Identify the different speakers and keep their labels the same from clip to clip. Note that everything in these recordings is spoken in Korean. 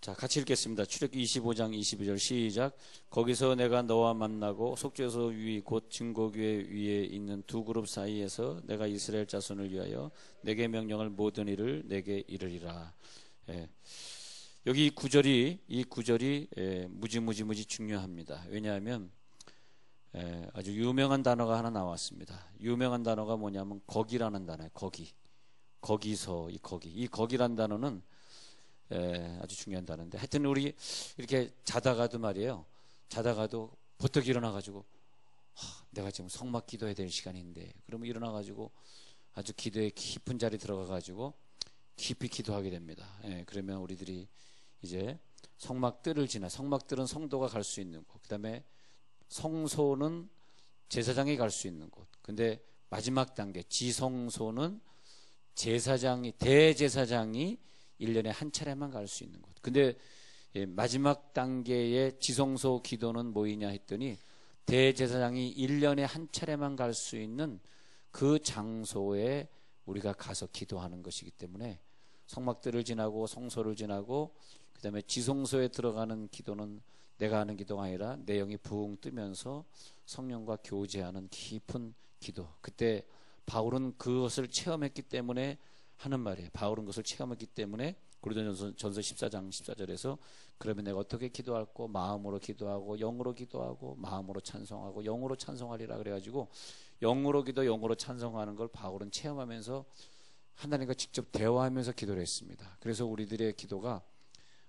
Speaker 1: 자, 같이 읽겠습니다. 출애굽기 25장 22절 시작. 거기서 내가 너와 만나고 속죄소 위 곧 증거궤 위에 있는 두 그룹 사이에서 내가 이스라엘 자손을 위하여 내게 명령할 모든 일을 내게 이르리라. 여기 이 구절이 무지 중요합니다. 왜냐하면 아주 유명한 단어가 하나 나왔습니다. 유명한 단어가 뭐냐면 거기라는 단어예요. 거기서 이 거기란 단어는 아주 중요한 단어인데, 하여튼 우리 이렇게 자다가도 말이에요. 자다가도 버떡 일어나가지고 내가 지금 성막 기도해야 될 시간인데, 그러면 일어나가지고 아주 기도에 깊은 자리 들어가가지고 깊이 기도하게 됩니다. 그러면 우리들이 이제 성막들을 지나, 성막들은 성도가 갈 수 있는 곳, 그 다음에 성소는 제사장이 갈 수 있는 곳, 근데 마지막 단계 지성소는 대제사장이 1년에 한 차례만 갈 수 있는 곳. 근데 마지막 단계의 지성소 기도는 뭐이냐 했더니 대제사장이 1년에 한 차례만 갈 수 있는 그 장소에 우리가 가서 기도하는 것이기 때문에 성막들을 지나고 성소를 지나고 그 다음에 지성소에 들어가는 기도는 내가 하는 기도가 아니라 내 영이 부흥 뜨면서 성령과 교제하는 깊은 기도. 그때 바울은 그것을 체험했기 때문에 하는 말이에요. 바울은 그것을 체험했기 때문에 고린도전서 14장 14절에서 그러면 내가 어떻게 기도할꼬? 마음으로 기도하고 영으로 기도하고 마음으로 찬송하고 영으로 찬송하리라 그래가지고 영으로 기도 영으로 찬송하는 걸 바울은 체험하면서 하나님과 직접 대화하면서 기도를 했습니다. 그래서 우리들의 기도가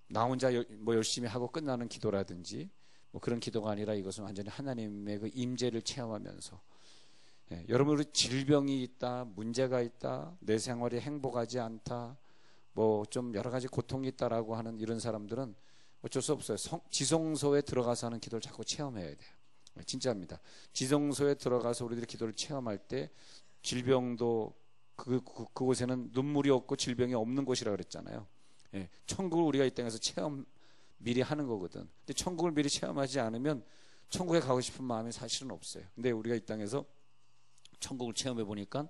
Speaker 1: 나 혼자 뭐 열심히 하고 끝나는 기도라든지 뭐 그런 기도가 아니라 이것은 완전히 하나님의 그 임재를 체험하면서, 여러분, 우리 질병이 있다, 문제가 있다, 내 생활이 행복하지 않다, 뭐 좀 여러 가지 고통이 있다라고 하는 이런 사람들은 어쩔 수 없어요. 지성소에 들어가서 하는 기도를 자꾸 체험해야 돼요. 진짜입니다. 지성소에 들어가서 우리들이 기도를 체험할 때 질병도 그곳에는 눈물이 없고 질병이 없는 곳이라 그랬잖아요. 천국을 우리가 이 땅에서 체험 미리 하는 거거든. 근데 천국을 미리 체험하지 않으면 천국에 가고 싶은 마음이 사실은 없어요. 근데 우리가 이 땅에서 천국을 체험해 보니까,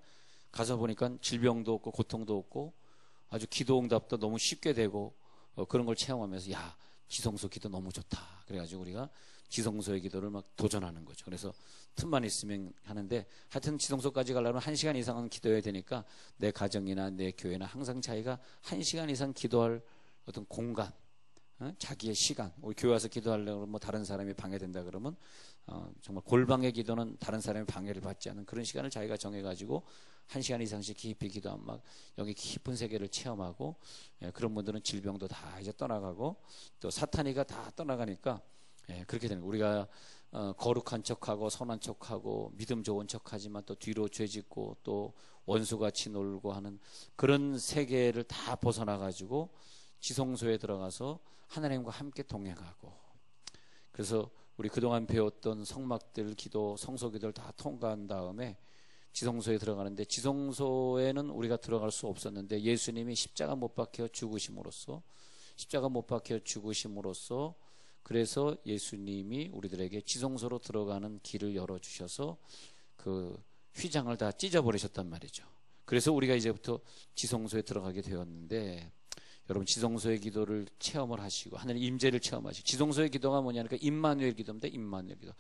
Speaker 1: 가서 보니까 질병도 없고 고통도 없고 아주 기도 응답도 너무 쉽게 되고 그런 걸 체험하면서 야, 지성소 기도 너무 좋다. 그래가지고 우리가 지성소의 기도를 막 도전하는 거죠. 그래서 틈만 있으면 하는데, 하여튼 지성소까지 가려면 1시간 이상은 기도해야 되니까 내 가정이나 내 교회나 항상 자기가 1시간 이상 기도할 어떤 공간, 자기의 시간. 우리 교회 와서 기도하려고 뭐 다른 사람이 방해된다 그러면 정말 골방의 기도는 다른 사람의 방해를 받지 않는 그런 시간을 자기가 정해가지고 1시간 이상씩 깊이 기도하면 막 여기 깊은 세계를 체험하고, 그런 분들은 질병도 다 이제 떠나가고 또 사탄이가 다 떠나가니까 그렇게 되는 거예요. 우리가 거룩한 척하고 선한 척하고 믿음 좋은 척하지만 또 뒤로 죄짓고 또 원수같이 놀고 하는 그런 세계를 다 벗어나가지고 지성소에 들어가서 하나님과 함께 동행하고, 그래서 우리 그동안 배웠던 성막들 기도, 성소 기도를 다 통과한 다음에 지성소에 들어가는데, 지성소에는 우리가 들어갈 수 없었는데 예수님이 십자가 못 박혀 죽으심으로써 그래서 예수님이 우리들에게 지성소로 들어가는 길을 열어주셔서 그 휘장을 다 찢어버리셨단 말이죠. 그래서 우리가 이제부터 지성소에 들어가게 되었는데, 여러분 지성소의 기도를 체험을 하시고 하나님 임재를 체험하시고, 지성소의 기도가 뭐냐니까 임마누엘 기도인데, 임마누엘 기도,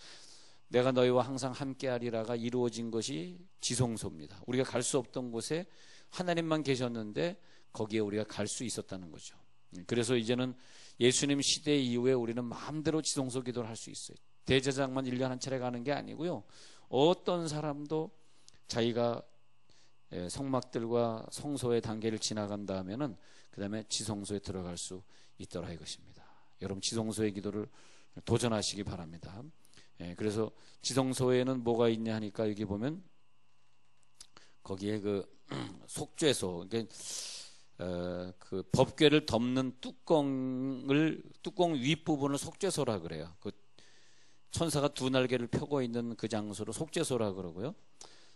Speaker 1: 내가 너희와 항상 함께하리라가 이루어진 것이 지성소입니다. 우리가 갈 수 없던 곳에 하나님만 계셨는데 거기에 우리가 갈 수 있었다는 거죠. 그래서 이제는 예수님 시대 이후에 우리는 마음대로 지성소 기도를 할 수 있어요. 대제사장만 1년 한 차례 가는 게 아니고요, 어떤 사람도 자기가 성막들과 성소의 단계를 지나간다 하면은 그 다음에 지성소에 들어갈 수 있더라 이것입니다. 여러분 지성소의 기도를 도전하시기 바랍니다. 그래서 지성소에는 뭐가 있냐 하니까 여기 보면 거기에 그 속죄소, 그 법궤를 덮는 뚜껑 윗부분을 속죄소라 그래요. 그 천사가 두 날개를 펴고 있는 그 장소를 속죄소라 그러고요.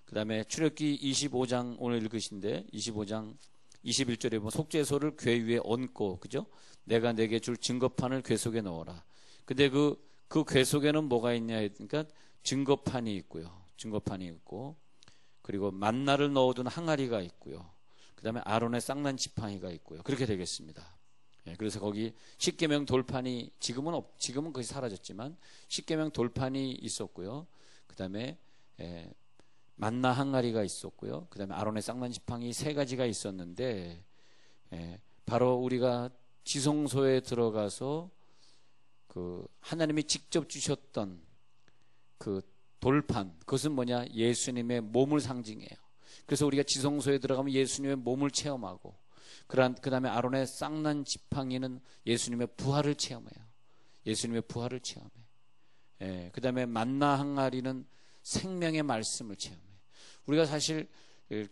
Speaker 1: 그 다음에 출애굽기 25장 오늘 읽으신데 25장 21절에 보면 속죄소를 궤 위에 얹고, 그죠? 내가 내게 줄 증거판을 궤 속에 넣어라. 근데 그 궤 속에는 뭐가 있냐 그러니까 증거판이 있고, 그리고 만나를 넣어둔 항아리가 있고요. 그 다음에 아론의 쌍난 지팡이가 있고요. 그렇게 되겠습니다. 그래서 거기 십계명 돌판이 지금은 거의 사라졌지만 십계명 돌판이 있었고요. 그다음에 만나 항아리가 있었고요. 그다음에 아론의 쌍난 지팡이 세 가지가 있었는데 바로 우리가 지성소에 들어가서 그 하나님이 직접 주셨던 그 돌판, 그것은 뭐냐? 예수님의 몸을 상징해요. 그래서 우리가 지성소에 들어가면 예수님의 몸을 체험하고, 그 다음에 아론의 쌍난 지팡이는 예수님의 부활을 체험해요. 예수님의 부활을 체험해. 그 다음에 만나 항아리는 생명의 말씀을 체험해. 우리가 사실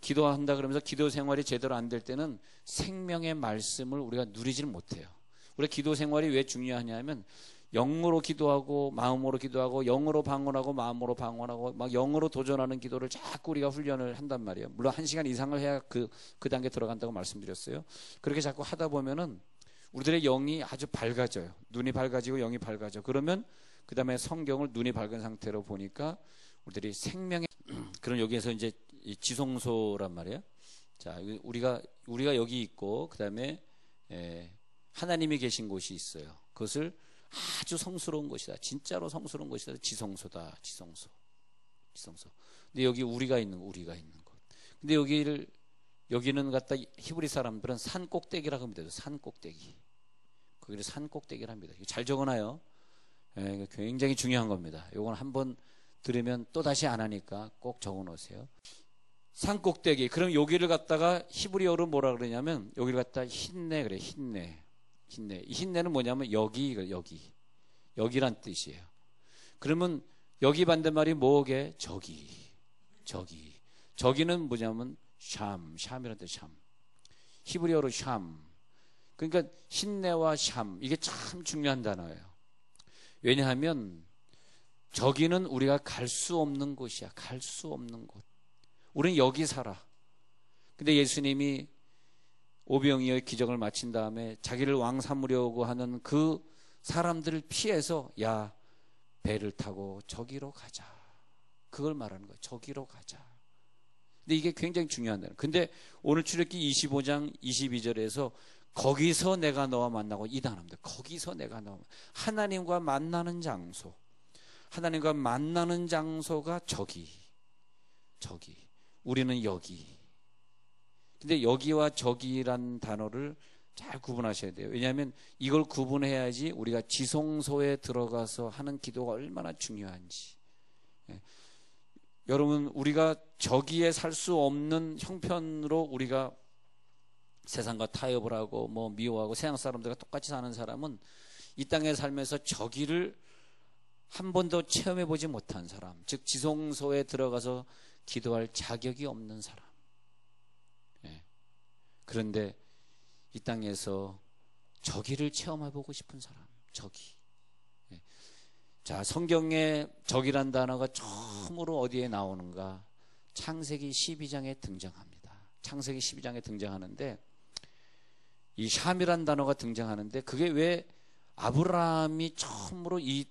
Speaker 1: 기도한다 그러면서 기도 생활이 제대로 안 될 때는 생명의 말씀을 우리가 누리지를 못해요. 우리가 기도 생활이 왜 중요하냐면 영으로 기도하고 마음으로 기도하고 영으로 방언하고 마음으로 방언하고 막 영으로 도전하는 기도를 자꾸 우리가 훈련을 한단 말이에요. 물론 1시간 이상을 해야 그 단계 들어간다고 말씀드렸어요. 그렇게 자꾸 하다 보면은 우리들의 영이 아주 밝아져요. 눈이 밝아지고 영이 밝아져. 그러면 그 다음에 성경을 눈이 밝은 상태로 보니까 우리들이 생명의 그럼 여기에서 이제 지성소란 말이에요. 자, 우리가 여기 있고 그 다음에 하나님이 계신 곳이 있어요. 그것을 아주 성스러운 곳이다. 진짜로 성스러운 곳이다. 지성소다. 지성소. 근데 여기 우리가 있는 곳. 근데 여기는 갖다 히브리 사람들은 산 꼭대기라고 합니다. 산 꼭대기. 거기를 산 꼭대기라 합니다. 잘 적어놔요. 굉장히 중요한 겁니다. 이건 한번 들으면 또 다시 안 하니까 꼭 적어 놓으세요. 산 꼭대기. 그럼 여기를 갖다가 히브리어로 뭐라 그러냐면 여기를 갖다 흰내 그래. 흰내. 이 흰내는 뭐냐면 여기란 뜻이에요. 그러면 여기 반대말이 뭐게? 저기는 뭐냐면 샴이란 뜻. 샴. 히브리어로 샴. 그러니까 흰내와 샴, 이게 참 중요한 단어예요. 왜냐하면 저기는 우리가 갈 수 없는 곳이야. 갈 수 없는 곳. 우리는 여기 살아. 근데 예수님이 오병이어의 기적을 마친 다음에 자기를 왕 삼으려고 하는 그 사람들을 피해서 야, 배를 타고 저기로 가자. 그걸 말하는 거예요. 저기로 가자. 근데 이게 굉장히 중요한 단어예요. 근데 오늘 출애굽기 25장 22절에서 거기서 내가 너와 만나고 이 단어입니다. 거기서 내가 너와 하나님과 만나는 장소. 하나님과 만나는 장소가 저기. 우리는 여기. 근데 여기와 저기란 단어를 잘 구분하셔야 돼요. 왜냐하면 이걸 구분해야지 우리가 지성소에 들어가서 하는 기도가 얼마나 중요한지. 여러분, 우리가 저기에 살 수 없는 형편으로 우리가 세상과 타협을 하고 뭐 미워하고 세상 사람들과 똑같이 사는 사람은 이 땅에 살면서 저기를 한 번도 체험해 보지 못한 사람, 즉 지성소에 들어가서 기도할 자격이 없는 사람. 그런데 이 땅에서 저기를 체험해 보고 싶은 사람, 저기. 자, 성경에 저기란 단어가 처음으로 어디에 나오는가? 창세기 12장에 등장합니다. 창세기 12장에 등장하는데 이 샴이란 단어가 등장하는데 그게 왜 아브라함이 처음으로 이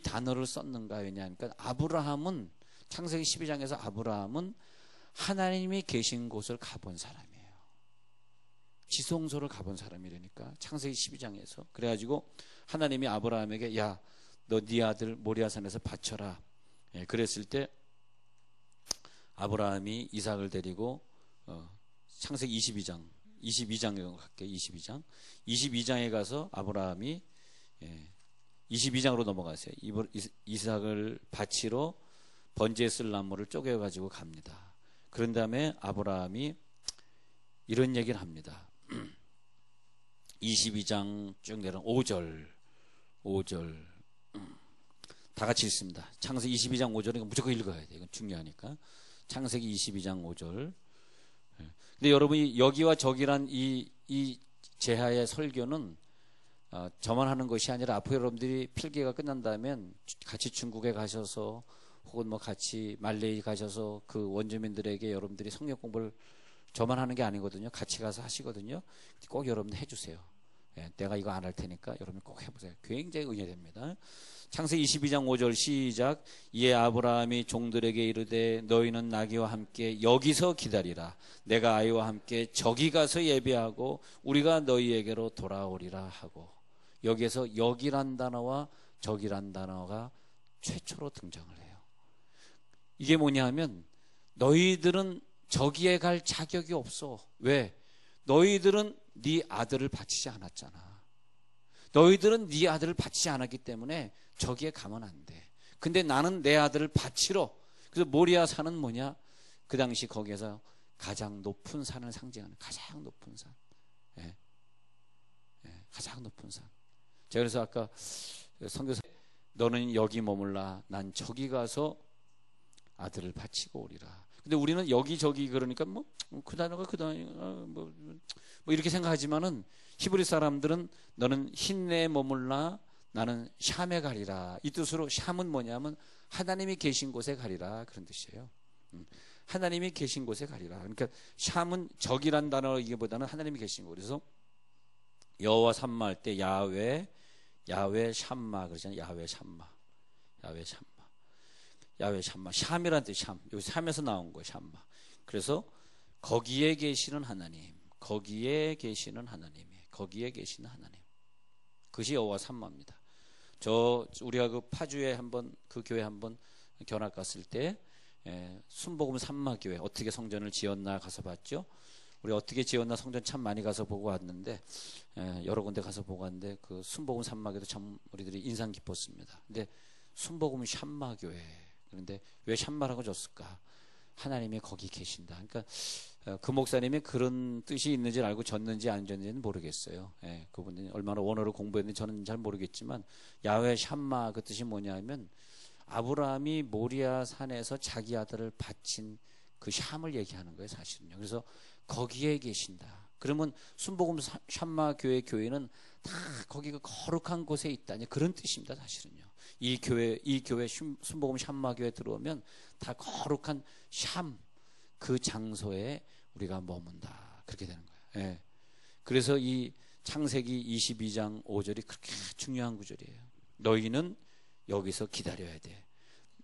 Speaker 1: 단어를 썼는가? 왜냐하니까 아브라함은 창세기 12장에서 아브라함은 하나님이 계신 곳을 가본 사람이에요. 지성소를 가본 사람이라니까 창세기 12장에서. 그래가지고 하나님이 아브라함에게 야, 너 네 아들 모리아산에서 바쳐라. 그랬을 때 아브라함이 이삭을 데리고 창세기 22장에 갈게요. 22장에 가서 아브라함이 22장으로 넘어가세요. 이삭을 바치러 번제에 쓸 나무를 쪼개가지고 갑니다. 그런 다음에 아브라함이 이런 얘기를 합니다. 22장 쭉 내려온 5절 다 같이 읽습니다. 창세기 22장 5절은 무조건 읽어야 돼요. 이건 중요하니까. 창세기 22장 5절. 근데 여러분이 여기와 저기란 이 제하의 설교는 저만 하는 것이 아니라 앞으로 여러분들이 필기가 끝난다면 같이 중국에 가셔서 혹은 뭐 같이 말레이 가셔서 그 원주민들에게 여러분들이 성경 공부를 저만 하는 게 아니거든요. 같이 가서 하시거든요. 꼭 여러분들 해주세요. 내가 이거 안 할 테니까 여러분 꼭 해보세요. 굉장히 은혜됩니다. 창세기 22장 5절 시작. 이에 아브라함이 종들에게 이르되 너희는 나귀와 함께 여기서 기다리라. 내가 아이와 함께 저기 가서 예배하고 우리가 너희에게로 돌아오리라 하고, 여기에서 여기란 단어와 저기란 단어가 최초로 등장을 해요. 이게 뭐냐 하면 너희들은 저기에 갈 자격이 없어. 왜? 너희들은 네 아들을 바치지 않았잖아. 너희들은 네 아들을 바치지 않았기 때문에 저기에 가면 안 돼. 근데 나는 내 아들을 바치러. 그래서 모리아 산은 뭐냐? 그 당시 거기에서 가장 높은 산을 상징하는 가장 높은 산. 가장 높은 산. 제가 그래서 아까 선교사 너는 여기 머물라. 난 저기 가서 아들을 바치고 오리라. 근데 우리는 여기저기 그러니까 그 단어가 그 단어가 뭐 이렇게 생각하지만은 히브리 사람들은 너는 힌내에 머물라. 나는 샴에 가리라. 이 뜻으로 샴은 뭐냐면 하나님이 계신 곳에 가리라, 그런 뜻이에요. 하나님이 계신 곳에 가리라. 그러니까 샴은 적이란 단어이기보다는 하나님이 계신 곳. 그래서 여호와 삼마할 때 야훼 샴마 그러잖아요. 야훼 샴마. 샴이라는 뜻이 샴. 여기 샴에서 나온 거예요. 샴마. 그래서 거기에 계시는 하나님. 거기에 계시는 하나님. 그것이 여호와 삼마입니다. 우리가 그 파주에 한번 그 교회 한번 견학 갔을 때 순복음 삼마교회 어떻게 성전을 지었나 가서 봤죠. 우리 어떻게 지었나 성전 참 많이 가서 보고 왔는데 여러 군데 가서 보고 왔는데 그 순복음 삼마교회도 참 우리들이 인상 깊었습니다. 근데 순복음 샴마교회, 그런데 왜 샴마라고 줬을까? 하나님이 거기 계신다. 그러니까 그 목사님이 그런 뜻이 있는지 알고 줬는지 안 줬는지는 모르겠어요. 그분이 얼마나 원어를 공부했는지 저는 잘 모르겠지만 야훼 샴마 그 뜻이 뭐냐면 아브라함이 모리아 산에서 자기 아들을 바친 그 샴을 얘기하는 거예요, 사실은요. 그래서 거기에 계신다. 그러면 순복음 샴마 교회는 다 거기 그 거룩한 곳에 있다, 그런 뜻입니다, 사실은요. 이 교회 순복음 샴마 교회 들어오면 다 거룩한 샴, 그 장소에 우리가 머문다, 그렇게 되는 거예요. 그래서 이 창세기 22장 5절이 그렇게 중요한 구절이에요. 너희는 여기서 기다려야 돼.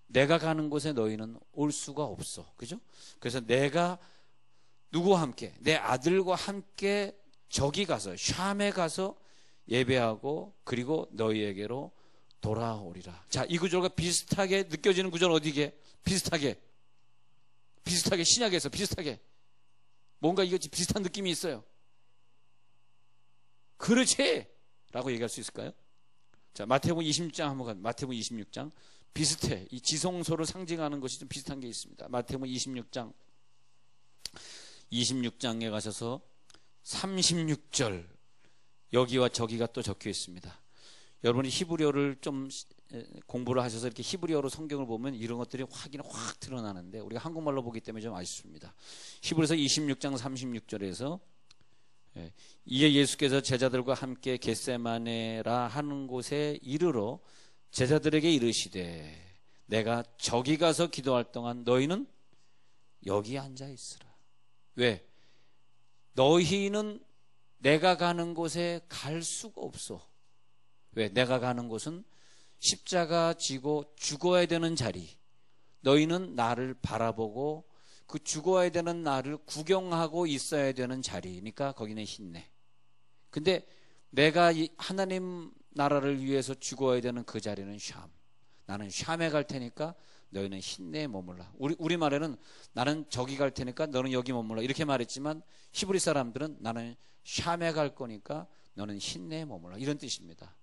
Speaker 1: 내가 가는 곳에 너희는 올 수가 없어. 그죠? 그래서 내가 누구와 함께, 내 아들과 함께 저기 가서 샴에 가서 예배하고 그리고 너희에게로 돌아오리라. 자, 이 구절과 비슷하게 느껴지는 구절 어디게? 비슷하게 신약에서 비슷하게 뭔가 이거 비슷한 느낌이 있어요. 그렇지! 라고 얘기할 수 있을까요? 자, 마태복음 26장 한번 가면 마태복음 26장 비슷해. 이 지성소를 상징하는 것이 좀 비슷한 게 있습니다. 마태복음 26장에 가셔서 36절 여기와 저기가 또 적혀 있습니다. 여러분이 히브리어를 좀 공부를 하셔서 이렇게 히브리어로 성경을 보면 이런 것들이 확 드러나는데 우리가 한국말로 보기 때문에 좀 아쉽습니다. 히브리서 26장 36절에서 이에 예수께서 제자들과 함께 겟세마네라 하는 곳에 이르러 제자들에게 이르시되 내가 저기 가서 기도할 동안 너희는 여기 앉아 있으라. 왜? 너희는 내가 가는 곳에 갈 수가 없어. 왜? 내가 가는 곳은 십자가 지고 죽어야 되는 자리. 너희는 나를 바라보고 그 죽어야 되는 나를 구경하고 있어야 되는 자리니까 거기는 힘내. 근데 내가 하나님 나라를 위해서 죽어야 되는 그 자리는 샴. 나는 샴에 갈 테니까 너희는 힘내에 머물라. 우리말에는 나는 저기 갈 테니까 너는 여기 머물라 이렇게 말했지만 히브리 사람들은 나는 샴에 갈 거니까 너는 힘내에 머물라 이런 뜻입니다.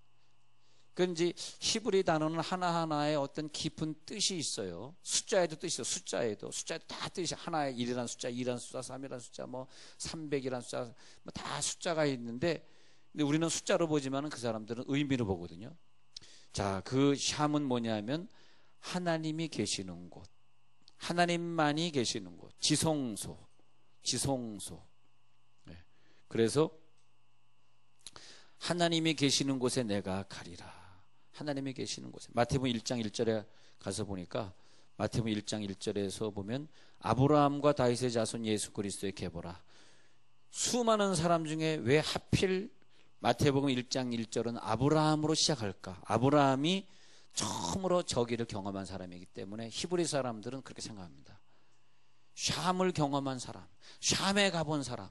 Speaker 1: 그런지 히브리 단어는 하나하나에 어떤 깊은 뜻이 있어요. 숫자에도 뜻이 있어요. 숫자에도 다 뜻이 하나의 1이라는 숫자, 2라는 숫자, 3이라는 숫자, 300이라는 숫자, 다 숫자가 있는데 근데 우리는 숫자로 보지만 그 사람들은 의미로 보거든요. 자, 그 샴은 뭐냐면 하나님이 계시는 곳, 하나님만이 계시는 곳, 지성소. 그래서 하나님이 계시는 곳에 내가 가리라. 하나님이 계시는 곳에. 마태복음 1장 1절에 가서 보니까 마태복음 1장 1절에서 보면 아브라함과 다윗의 자손 예수 그리스도의 계보라. 수많은 사람 중에 왜 하필 마태복음 1장 1절은 아브라함으로 시작할까? 아브라함이 처음으로 저기를 경험한 사람이기 때문에 히브리 사람들은 그렇게 생각합니다. 샴을 경험한 사람, 샴에 가본 사람,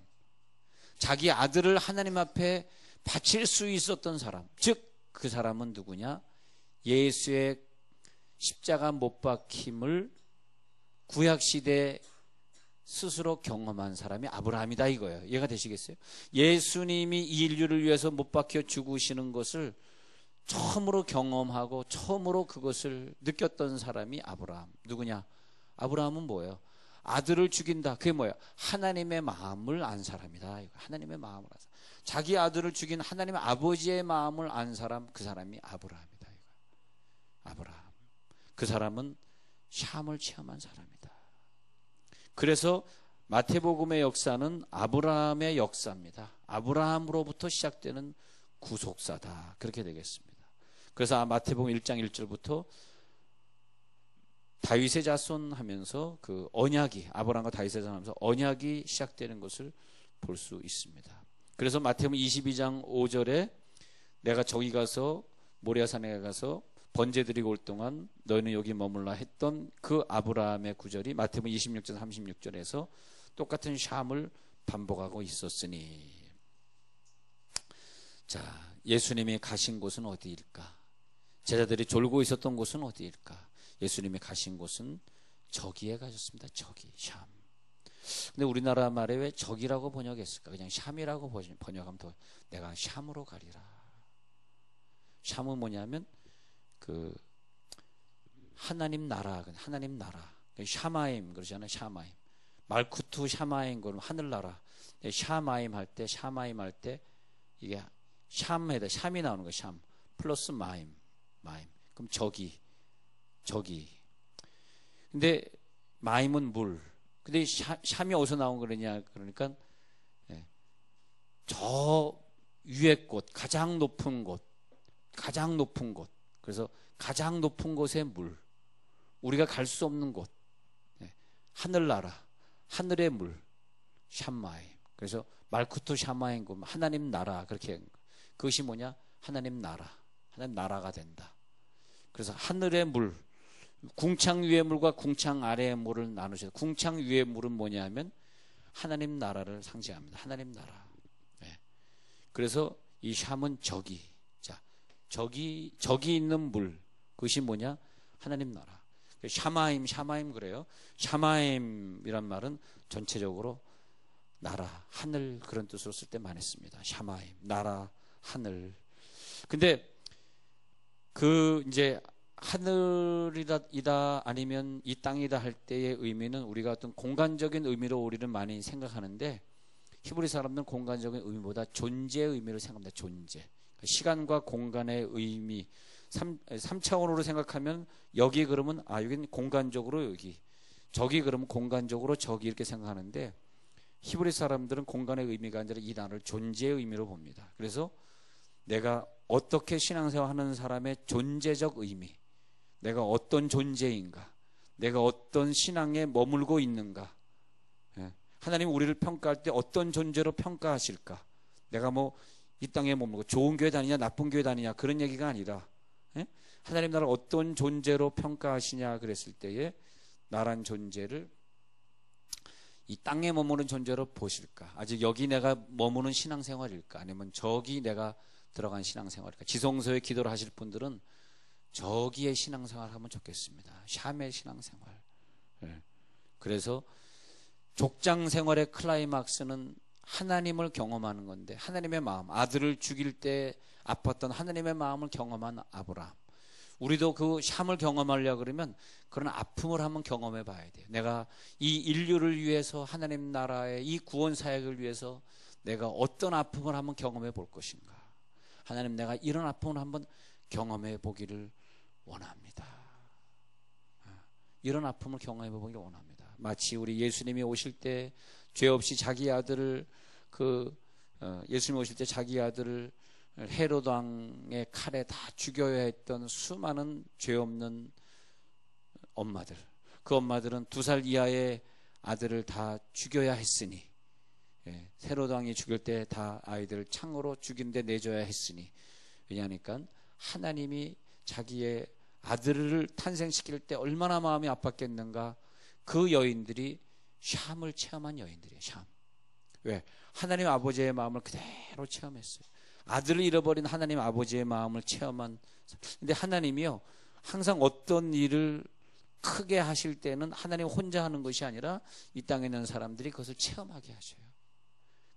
Speaker 1: 자기 아들을 하나님 앞에 바칠 수 있었던 사람, 즉 그 사람은 누구냐? 예수의 십자가 못 박힘을 구약시대 스스로 경험한 사람이 아브라함이다 이거예요. 이해가 되시겠어요? 예수님이 이 인류를 위해서 못 박혀 죽으시는 것을 처음으로 경험하고 처음으로 그것을 느꼈던 사람이 아브라함. 누구냐? 아브라함은 뭐예요? 아들을 죽인다. 그게 뭐예요? 하나님의 마음을 안 사람이다. 하나님의 마음을 안 사람. 자기 아들을 죽인 하나님의 아버지의 마음을 안 사람, 그 사람이 아브라함이다. 아브라함. 그 사람은 샴을 체험한 사람이다. 그래서 마태복음의 역사는 아브라함의 역사입니다. 아브라함으로부터 시작되는 구속사다. 그렇게 되겠습니다. 그래서 마태복음 1장 1절부터 다윗의 자손 하면서 그 언약이, 아브라함과 다윗의 자손 하면서 언약이 시작되는 것을 볼 수 있습니다. 그래서 마태복음 22장 5절에 내가 저기 가서 모리아산에 가서 번제 드리고 올 동안 너희는 여기 머물라 했던 그 아브라함의 구절이 마태복음 26절 36절에서 똑같은 샴을 반복하고 있었으니, 자, 예수님이 가신 곳은 어디일까? 제자들이 졸고 있었던 곳은 어디일까? 예수님이 가신 곳은 저기에 가셨습니다. 저기, 샴. 근데 우리나라 말에 왜 저기라고 번역했을까? 그냥 샴이라고 번역하면 더, 내가 샴으로 가리라. 샴은 뭐냐면 그 하나님 나라, 하나님 나라, 샤마임 그러잖아요. 샤마임, 말쿠투 샤마임 그러면 하늘나라. 샤마임 할 때, 샤마임 할 때 이게 샴에다 샴이 나오는 거예요. 샴 플러스 마임, 마임. 그럼 저기. 근데 마임은 물. 근데 샴이 어디서 나온 거냐? 그러니까 저 위의 곳, 가장 높은 곳. 그래서 가장 높은 곳의 물, 우리가 갈 수 없는 곳, 하늘나라, 하늘의 물, 샴마임. 그래서 말쿠토 샤마임, 하나님 나라. 그렇게 그것이 뭐냐? 하나님 나라가 된다. 그래서 하늘의 물, 궁창 위의 물과 궁창 아래의 물을 나누셔서, 궁창 위의 물은 뭐냐면 하나님 나라를 상징합니다. 하나님 나라. 그래서 이 샴은 저기, 자, 저기 있는 물, 그것이 뭐냐? 하나님 나라. 샤마임 그래요. 샤마임이란 말은 전체적으로 나라, 하늘, 그런 뜻으로 쓸 때 많이 씁니다. 샤마임, 나라, 하늘. 근데 그 이제 하늘이다 아니면 이 땅이다 할 때의 의미는 우리가 어떤 공간적인 의미로 우리는 많이 생각하는데, 히브리 사람들은 공간적인 의미보다 존재의 의미를 생각합니다. 존재. 시간과 공간의 의미, 3차원으로 생각하면 여기 그러면 여기는 공간적으로 여기, 저기 그러면 공간적으로 저기, 이렇게 생각하는데, 히브리 사람들은 공간의 의미가 아니라 이 단어를 존재의 의미로 봅니다. 그래서 내가 어떻게 신앙생활하는 사람의 존재적 의미, 내가 어떤 존재인가, 내가 어떤 신앙에 머물고 있는가, 하나님 우리를 평가할 때 어떤 존재로 평가하실까? 내가 뭐 이 땅에 머물고 좋은 교회 다니냐 나쁜 교회 다니냐 그런 얘기가 아니라, 하나님 나를 어떤 존재로 평가하시냐 그랬을 때에 나란 존재를 이 땅에 머무는 존재로 보실까? 아직 여기 내가 머무는 신앙생활일까? 아니면 저기 내가 들어간 신앙생활일까? 지성소에 기도를 하실 분들은 저기에 신앙생활 하면 좋겠습니다. 샴의 신앙생활. 그래서 족장 생활의 클라이막스는 하나님을 경험하는 건데, 하나님의 마음, 아들을 죽일 때 아팠던 하나님의 마음을 경험한 아브라함. 우리도 그 샴을 경험하려고 그러면 그런 아픔을 한번 경험해 봐야 돼요. 내가 이 인류를 위해서, 하나님 나라의 이 구원 사역을 위해서 내가 어떤 아픔을 한번 경험해 볼 것인가. 하나님, 내가 이런 아픔을 한번 경험해 보기를 원합니다. 이런 아픔을 경험해 보기를 원합니다. 마치 우리 예수님이 오실 때 죄 없이 자기 아들을 예수님이 오실 때 자기 아들을 헤롯 왕의 칼에 다 죽여야 했던 수많은 죄 없는 엄마들, 그 엄마들은 2살 이하의 아들을 다 죽여야 했으니 헤로당이 죽일 때 다 아이들 창으로 죽이는데 내줘야 했으니, 왜냐하니까 하나님이 자기의 아들을 탄생시킬 때 얼마나 마음이 아팠겠는가. 그 여인들이 샴을 체험한 여인들이에요. 샴. 왜? 하나님 아버지의 마음을 그대로 체험했어요. 아들을 잃어버린 하나님 아버지의 마음을 체험한. 근데 하나님이요, 항상 어떤 일을 크게 하실 때는 하나님 혼자 하는 것이 아니라 이 땅에 있는 사람들이 그것을 체험하게 하셔요.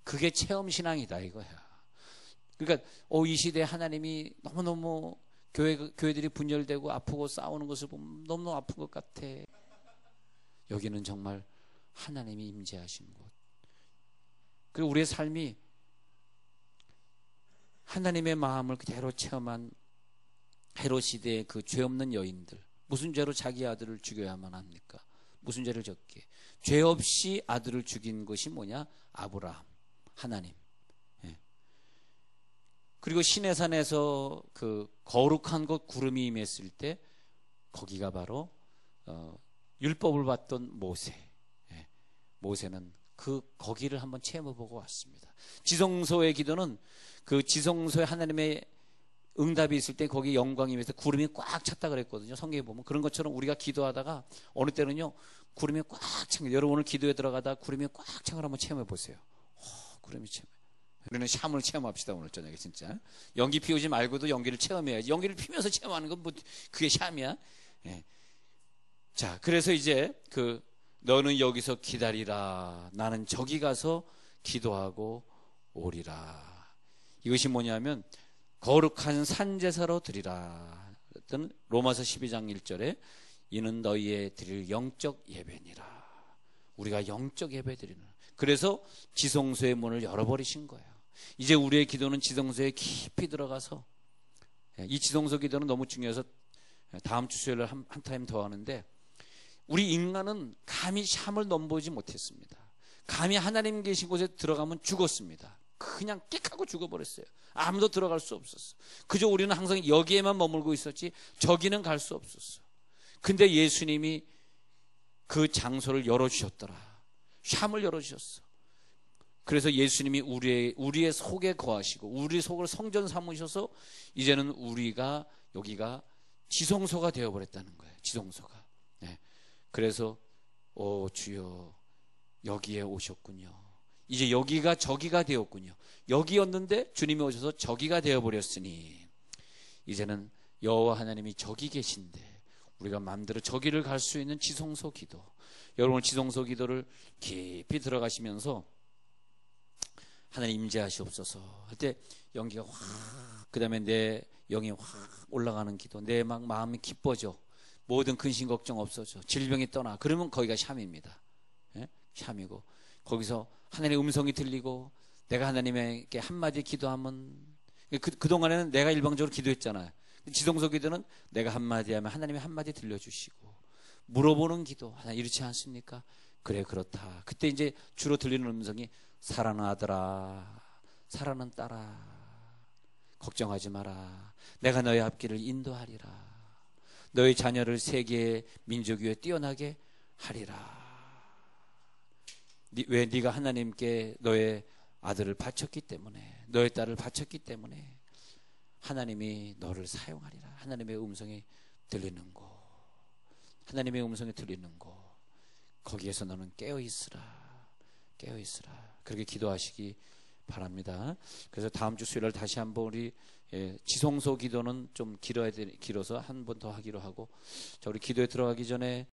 Speaker 1: 그게 체험신앙이다 이거야. 그러니까 이 시대에 하나님이 너무너무 교회들이 분열되고 아프고 싸우는 것을 보면 너무너무 아픈 것 같아. 여기는 정말 하나님이 임재하신 곳. 그리고 우리의 삶이 하나님의 마음을 그대로 체험한 헤롯 시대의 그 죄 없는 여인들. 무슨 죄로 자기 아들을 죽여야만 합니까? 무슨 죄를 졌기에? 죄 없이 아들을 죽인 것이 뭐냐? 아브라함, 하나님. 그리고 시내산에서 그 거룩한 곳 구름이 임했을 때 거기가 바로 율법을 받던 모세. 모세는 거기를 한번 체험해보고 왔습니다. 지성소의 기도는 그 지성소에 하나님의 응답이 있을 때 거기 영광이 임해서 구름이 꽉 찼다 그랬거든요. 성경에 보면 그런 것처럼 우리가 기도하다가 어느 때는요 구름이 꽉 찬. 여러분 오늘 기도에 들어가다 구름이 꽉 찬 걸 한번 체험해 보세요. 구름이 체험. 우리는 샴을 체험합시다. 오늘 저녁에 진짜 연기 피우지 말고도 연기를 체험해야지. 연기를 피면서 체험하는 건 뭐 그게 샴이야. 자, 그래서 이제 너는 여기서 기다리라. 나는 저기 가서 기도하고 오리라. 이것이 뭐냐면 거룩한 산제사로 드리라. 로마서 12장 1절에 이는 너희의 드릴 영적 예배니라. 우리가 영적 예배 드리는. 그래서 지성소의 문을 열어버리신 거예요. 이제 우리의 기도는 지성소에 깊이 들어가서, 이 지성소 기도는 너무 중요해서 다음 주 수요일에 한 타임 더 하는데, 우리 인간은 감히 샴을 넘보지 못했습니다. 감히 하나님 계신 곳에 들어가면 죽었습니다. 그냥 끽하고 죽어버렸어요. 아무도 들어갈 수 없었어. 그저 우리는 항상 여기에만 머물고 있었지 저기는 갈 수 없었어. 근데 예수님이 그 장소를 열어주셨더라. 샴을 열어주셨어. 그래서 예수님이 우리의 속에 거하시고 우리 속을 성전 삼으셔서 이제는 여기가 지성소가 되어버렸다는 거예요. 지성소가. 그래서 주여 여기에 오셨군요. 이제 여기가 저기가 되었군요. 여기였는데 주님이 오셔서 저기가 되어버렸으니 이제는 여호와 하나님이 저기 계신데 우리가 마음대로 저기를 갈 수 있는 지성소 기도. 여러분 지성소 기도를 깊이 들어가시면서 하나님 임재하시옵소서 할 때 연기가 확, 그 다음에 내 영이 확 올라가는 기도. 내 막 마음이 기뻐져. 모든 근심 걱정 없어져. 질병이 떠나. 그러면 거기가 샴입니다. 샴이고 거기서 하나님의 음성이 들리고 내가 하나님에게 한마디 기도하면 그동안에는 내가 일방적으로 기도했잖아요. 지성소 기도는 내가 한마디 하면 하나님이 한마디 들려주시고 물어보는 기도. 하나님 이렇지 않습니까? 그래 그렇다. 그때 이제 주로 들리는 음성이 사랑하는 아들아, 사랑하는 딸아, 걱정하지 마라. 내가 너의 앞길을 인도하리라. 너의 자녀를 세계의 민족 위에 뛰어나게 하리라. 왜? 네가 하나님께 너의 아들을 바쳤기 때문에, 너의 딸을 바쳤기 때문에 하나님이 너를 사용하리라. 하나님의 음성이 들리는 곳, 하나님의 음성이 들리는 곳, 거기에서 너는 깨어있으라. 깨어있으라. 그렇게 기도하시기 바랍니다. 그래서 다음 주 수요일 다시 한번 우리 지성소 기도는 좀 길어서 한 번 더 하기로 하고, 자, 우리 기도에 들어가기 전에